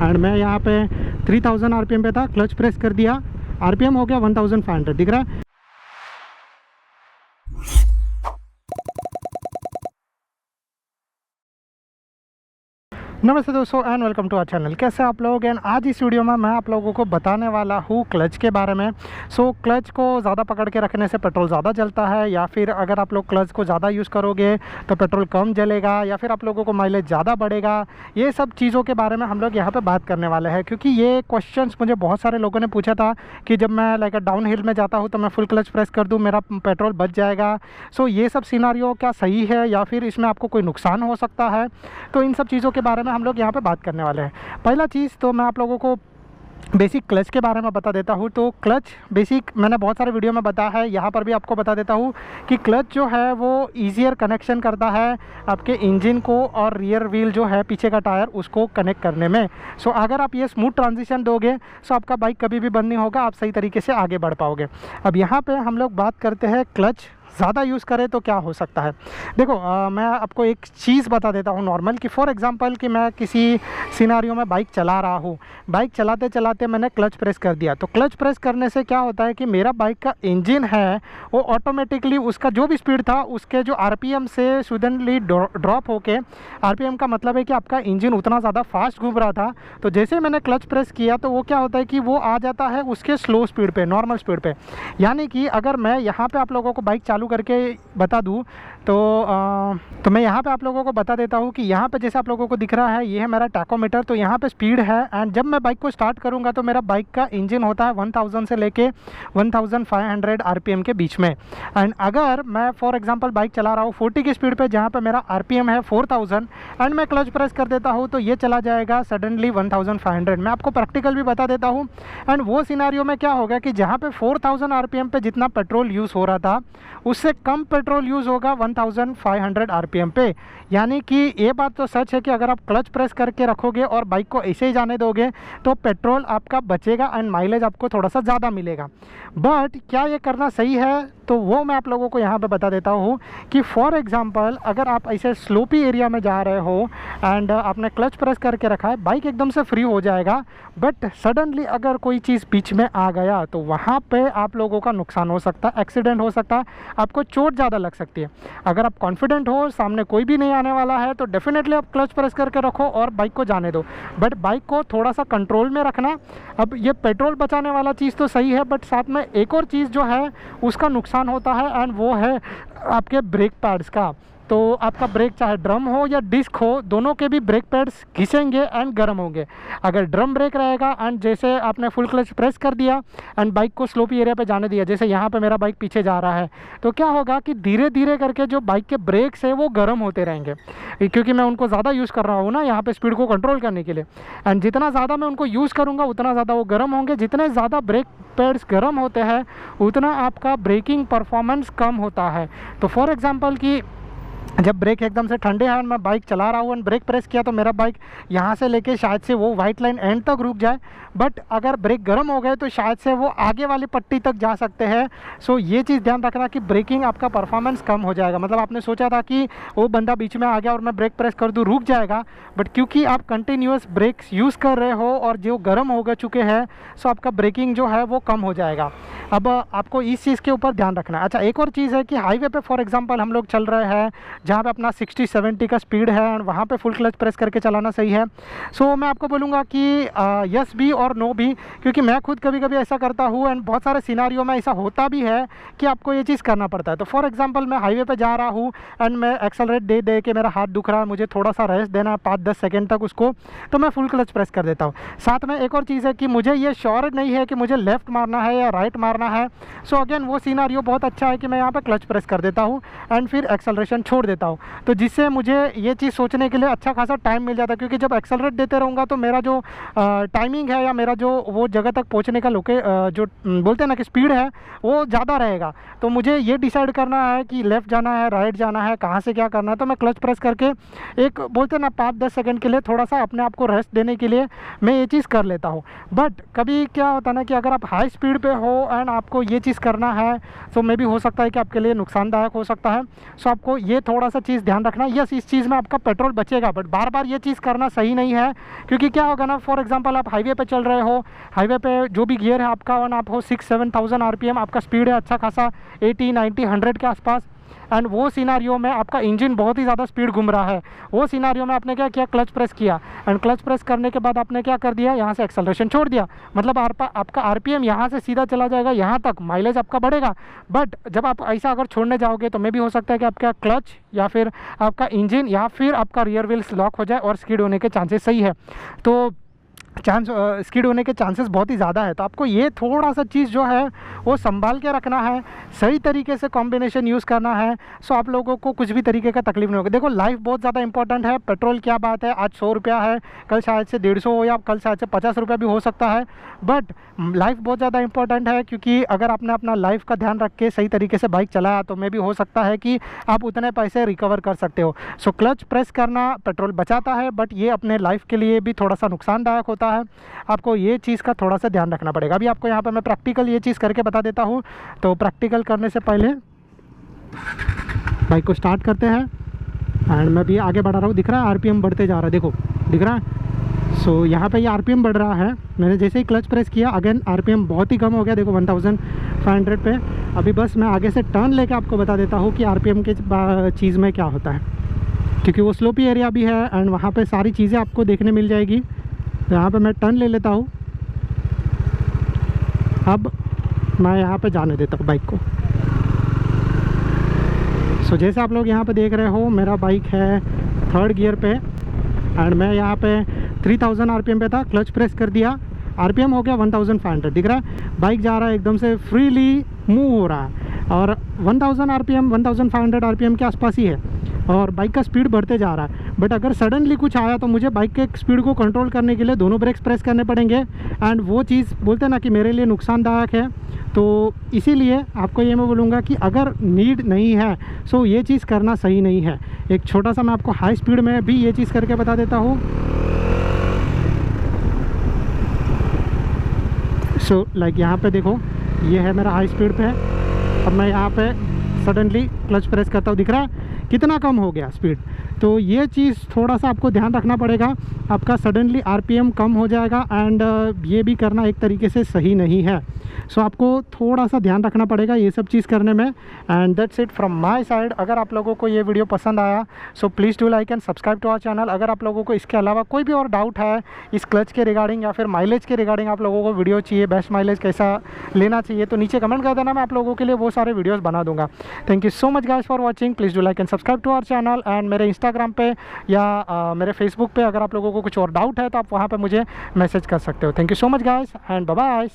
And मैं यहाँ पे 3000 आरपीएम पे था, क्लच प्रेस कर दिया, आरपीएम हो गया 1500, दिख रहा है। नमस्ते दोस्तों and welcome to our channel. कैसे आप लोग? एंड आज इस वीडियो में मैं आप लोगों को बताने वाला हूँ क्लच के बारे में। क्लच को ज़्यादा पकड़ के रखने से पेट्रोल ज़्यादा जलता है, या फिर अगर आप लोग क्लच को ज़्यादा यूज़ करोगे तो पेट्रोल कम जलेगा, या फिर आप लोगों को माइलेज ज़्यादा बढ़ेगा। ये सब चीज़ों के बारे में हम लोग यहाँ पर बात करने वाले हैं, क्योंकि ये क्वेश्चन मुझे बहुत सारे लोगों ने पूछा था कि जब मैं लाइक डाउन हिल में जाता हूँ तो मैं फुल क्लच प्रेस कर दूँ, मेरा पेट्रोल बच जाएगा। ये सब सिनारियो क्या सही है या फिर इसमें आपको कोई नुकसान हो सकता है? तो इन सब चीज़ों के बारे में हम लोग यहाँ पे बात करने वाले हैं। पहला चीज़ तो मैं आप लोगों को बेसिक क्लच के बारे में बता देता हूँ। तो क्लच बेसिक मैंने बहुत सारे वीडियो में बताया है, यहाँ पर भी आपको बता देता हूँ कि क्लच जो है वो ईजियर कनेक्शन करता है आपके इंजन को और रियर व्हील जो है पीछे का टायर उसको कनेक्ट करने में। अगर आप ये स्मूथ ट्रांजिशन दोगे तो आपका बाइक कभी भी बंद नहीं होगा, आप सही तरीके से आगे बढ़ पाओगे। अब यहाँ पे हम लोग बात करते हैं क्लच ज़्यादा यूज़ करें तो क्या हो सकता है। देखो मैं आपको एक चीज़ बता देता हूँ नॉर्मल कि फॉर एग्जांपल कि मैं किसी सिनारियो में बाइक चला रहा हूँ, बाइक चलाते चलाते मैंने क्लच प्रेस कर दिया। तो क्लच प्रेस करने से क्या होता है कि मेरा बाइक का इंजन है वो ऑटोमेटिकली उसका जो भी स्पीड था उसके जो आरपीएम से सडनली ड्रॉप होके, आरपीएम का मतलब है कि आपका इंजन उतना ज़्यादा फास्ट घूम रहा था, तो जैसे मैंने क्लच प्रेस किया तो वो क्या होता है कि वो आ जाता है उसके स्लो स्पीड पे, नॉर्मल स्पीड पे। यानी कि अगर मैं यहाँ पे आप लोगों को बाइक चालू करके बता दूं तो मैं यहाँ पे आप लोगों को बता देता हूँ कि यहाँ पे जैसे आप लोगों को दिख रहा है ये है मेरा टैकोमीटर। तो यहाँ पे स्पीड है एंड जब मैं बाइक को स्टार्ट करूँगा तो मेरा बाइक का इंजन होता है 1000 से लेके 1500 आरपीएम के बीच में। एंड अगर मैं फॉर एग्जांपल बाइक चला रहा हूँ 40 की स्पीड पे जहाँ पे मेरा आरपीएम है 4000 एंड मैं क्लच प्रेस कर देता हूँ तो ये चला जाएगा सडनली 1500। मैं आपको प्रैक्टिकल भी बता देता हूँ। एंड वो सिनारियो में क्या होगा कि जहाँ पे 4000 आरपीएम पे जितना पेट्रोल यूज़ हो रहा था उससे कम पेट्रोल यूज़ होगा 1500 आरपीएम पे। यानी कि ये बात तो सच है कि अगर आप क्लच प्रेस करके रखोगे और बाइक को ऐसे ही जाने दोगे तो पेट्रोल आपका बचेगा एंड माइलेज आपको थोड़ा सा ज़्यादा मिलेगा। बट क्या ये करना सही है? तो वो मैं आप लोगों को यहाँ पे बता देता हूँ कि फॉर एग्जांपल अगर आप ऐसे स्लोपी एरिया में जा रहे हो एंड आपने क्लच प्रेस करके रखा है, बाइक एकदम से फ्री हो जाएगा, बट सडनली अगर कोई चीज़ बीच में आ गया तो वहाँ पे आप लोगों का नुकसान हो सकता है, एक्सीडेंट हो सकता है, आपको चोट ज़्यादा लग सकती है। अगर आप कॉन्फिडेंट हो, सामने कोई भी नहीं आने वाला है, तो डेफिनेटली आप क्लच प्रेस करके रखो और बाइक को जाने दो, बट बाइक को थोड़ा सा कंट्रोल में रखना। अब ये पेट्रोल बचाने वाला चीज़ तो सही है, बट साथ में एक और चीज़ जो है उसका नुकसान होता है एंड वो है आपके ब्रेक पैड्स का। तो आपका ब्रेक चाहे ड्रम हो या डिस्क हो, दोनों के भी ब्रेक पैड्स घिसेंगे एंड गर्म होंगे। अगर ड्रम ब्रेक रहेगा एंड जैसे आपने फुल क्लच प्रेस कर दिया एंड बाइक को स्लोपी एरिया पे जाने दिया, जैसे यहाँ पे मेरा बाइक पीछे जा रहा है, तो क्या होगा कि धीरे धीरे करके जो बाइक के ब्रेक्स है वो गर्म होते रहेंगे, क्योंकि मैं उनको ज़्यादा यूज़ कर रहा हूँ ना यहाँ पर स्पीड को कंट्रोल करने के लिए। एंड जितना ज़्यादा मैं उनको यूज़ करूँगा उतना ज़्यादा वो गर्म होंगे। जितने ज़्यादा ब्रेक पैड्स गर्म होते हैं उतना आपका ब्रेकिंग परफॉर्मेंस कम होता है। तो फॉर एग्जांपल कि जब ब्रेक एकदम से ठंडे हैं, मैं बाइक चला रहा हूँ एंड ब्रेक प्रेस किया तो मेरा बाइक यहाँ से लेके शायद से वो वाइट लाइन एंड तक रुक जाए, बट अगर ब्रेक गर्म हो गए तो शायद से वो आगे वाली पट्टी तक जा सकते हैं। ये चीज़ ध्यान रखना कि ब्रेकिंग आपका परफॉर्मेंस कम हो जाएगा। मतलब आपने सोचा था कि वो बंदा बीच में आ गया और मैं ब्रेक प्रेस कर दूँ रुक जाएगा, बट क्योंकि आप कंटिन्यूस ब्रेक्स यूज़ कर रहे हो और जो गर्म हो चुके हैं आपका ब्रेकिंग जो है वो कम हो जाएगा। अब आपको इस चीज़ के ऊपर ध्यान रखना है। अच्छा, एक और चीज़ है कि हाईवे पे फॉर एग्जांपल हम लोग चल रहे हैं जहाँ पे अपना 60-70 का स्पीड है और वहाँ पे फुल क्लच प्रेस करके चलाना सही है। मैं आपको बोलूँगा कि यस भी और नो भी, क्योंकि मैं खुद कभी कभी ऐसा करता हूँ एंड बहुत सारे सिनारियो में ऐसा होता भी है कि आपको ये चीज़ करना पड़ता है। तो फॉर एग्जांपल मैं हाईवे पे जा रहा हूँ एंड मैं एक्सेलरेट दे दे के मेरा हाथ दुख रहा है, मुझे थोड़ा सा रेस्ट देना है 5-10 सेकेंड तक उसको, तो मैं फुल क्लच प्रेस कर देता हूँ। साथ में एक और चीज़ है कि मुझे ये श्योर नहीं है कि मुझे लेफ़्ट मारना है या राइट मारना है। अगेन वो सिनारियो बहुत अच्छा है कि मैं यहाँ पर क्लच प्रेस कर देता हूँ एंड फिर एक्सेलरेशन छोड़ देता हूँ, तो जिससे मुझे ये चीज़ सोचने के लिए अच्छा खासा टाइम मिल जाता है। क्योंकि जब एक्सेलरेट देते रहूँगा तो मेरा जो टाइमिंग है या मेरा जो वो जगह तक पहुँचने का जो बोलते हैं ना कि स्पीड है वो ज़्यादा रहेगा। तो मुझे ये डिसाइड करना है कि लेफ़्ट जाना है, राइट जाना है, कहाँ से क्या करना है, तो मैं क्लच प्रेस करके एक बोलते हैं ना 5-10 सेकेंड के लिए थोड़ा सा अपने आप को रेस्ट देने के लिए मैं ये चीज़ कर लेता हूँ। बट कभी क्या होता है ना कि अगर आप हाई स्पीड पे हो एंड आपको ये चीज़ करना है तो मे भी हो सकता है कि आपके लिए नुकसानदायक हो सकता है। आपको ये थोड़ा थोड़ा सा चीज़ ध्यान रखना। यस, इस चीज़ में आपका पेट्रोल बचेगा, बट बार बार ये चीज़ करना सही नहीं है, क्योंकि क्या होगा ना, फॉर एग्जांपल आप हाईवे पे चल रहे हो, हाईवे पे जो भी गियर है आपका ऑन आप हो 6-7,000 RPM, आपका स्पीड है अच्छा खासा 80, 90, 100 के आसपास, एंड वो सिनारियो में आपका इंजन बहुत ही ज़्यादा स्पीड घूम रहा है। वो सिनारियो में आपने क्या किया, क्लच प्रेस किया, एंड क्लच प्रेस करने के बाद आपने क्या कर दिया, यहाँ से एक्सेलरेशन छोड़ दिया, मतलब आपका RPM यहाँ से सीधा चला जाएगा यहाँ तक, माइलेज आपका बढ़ेगा। बट जब आप ऐसा अगर छोड़ने जाओगे तो मे भी हो सकता है कि आपका क्लच या फिर आपका इंजन या फिर आपका रियर व्हील्स लॉक हो जाए और स्किड होने के चांसेस सही है, तो स्किड होने के चांसेस बहुत ही ज़्यादा है। तो आपको ये थोड़ा सा चीज़ जो है वो संभाल के रखना है, सही तरीके से कॉम्बिनेशन यूज़ करना है, सो आप लोगों को कुछ भी तरीके का तकलीफ नहीं होगा। देखो, लाइफ बहुत ज़्यादा इंपॉर्टेंट है। पेट्रोल क्या बात है, आज 100 रुपया है, कल शायद से 150 हो, या कल शायद से 50 रुपया भी हो सकता है, बट लाइफ बहुत ज़्यादा इंपॉर्टेंट है, क्योंकि अगर आपने अपना लाइफ का ध्यान रख के सही तरीके से बाइक चलाया तो मे भी हो सकता है कि आप उतने पैसे रिकवर कर सकते हो। सो क्लच प्रेस करना पेट्रोल बचाता है, बट ये अपने लाइफ के लिए भी थोड़ा सा नुकसानदायक होता है। आपको ये चीज़ का थोड़ा सा ध्यान रखना पड़ेगा। अभी आपको यहाँ पर मैं प्रैक्टिकल ये चीज़ करके बता देता हूँ। तो प्रैक्टिकल करने से पहले बाइक को स्टार्ट करते हैं, एंड मैं भी आगे बढ़ा रहा हूँ। दिख रहा है RPM बढ़ते जा रहा है, देखो दिख रहा है। सो यहाँ पे ये RPM बढ़ रहा है, मैंने जैसे ही क्लच प्रेस किया अगेन RPM बहुत ही कम हो गया, देखो 1500 पे। अभी बस मैं आगे से टर्न लेके आपको बता देता हूँ कि RPM के चीज़ में क्या होता है, क्योंकि वो स्लोपी एरिया भी है एंड वहाँ पे सारी चीज़ें आपको देखने मिल जाएगी। तो यहाँ पे मैं टर्न ले लेता हूँ, अब मैं यहाँ पे जाने देता हूँ बाइक को। सो जैसे आप लोग यहाँ पे देख रहे हो, मेरा बाइक है 3rd गियर पे, एंड मैं यहाँ पे 3000 RPM पे था, क्लच प्रेस कर दिया, RPM हो गया 1500। दिख रहा है बाइक जा रहा है, एकदम से फ्रीली मूव हो रहा है, और 1000 RPM 1500 RPM के आसपास ही है, और बाइक का स्पीड बढ़ते जा रहा है। बट अगर सडनली कुछ आया तो मुझे बाइक के स्पीड को कंट्रोल करने के लिए दोनों ब्रेक्स प्रेस करने पड़ेंगे, एंड वो चीज़ बोलते हैं ना कि मेरे लिए नुकसानदायक है। तो इसीलिए आपको ये मैं बोलूँगा कि अगर नीड नहीं है सो ये चीज़ करना सही नहीं है। एक छोटा सा मैं आपको हाई स्पीड में भी ये चीज़ करके बता देता हूँ। सो लाइक यहाँ पे देखो, ये है मेरा हाई स्पीड पे है। अब मैं यहाँ पे सडनली क्लच प्रेस करता हूँ, दिख रहा है कितना कम हो गया स्पीड। तो ये चीज़ थोड़ा सा आपको ध्यान रखना पड़ेगा, आपका सडनली RPM कम हो जाएगा, एंड ये भी करना एक तरीके से सही नहीं है। सो आपको थोड़ा सा ध्यान रखना पड़ेगा ये सब चीज़ करने में। And that's it from my side. अगर आप लोगों को ये वीडियो पसंद आया so please do like and subscribe to our channel. अगर आप लोगों को इसके अलावा कोई भी और डाउट है इस क्लच के रिगार्डिंग या फिर माइलेज के रिगार्डिंग, आप लोगों को वीडियो चाहिए, बेस्ट माइलेज कैसा लेना चाहिए, तो नीचे कमेंट कर देना, मैं आप लोगों के लिए वो सारे वीडियोज़ बना दूँगा। Thank you so much guys for watching. Please do like and subscribe to our channel, and मेरे इंस्टाग्राम पे या मेरे फेसबुक पे अगर आप लोगों को कुछ और डाउट है तो आप वहाँ पे मुझे मैसेज कर सकते हो। Thank you so much guys and bye bye.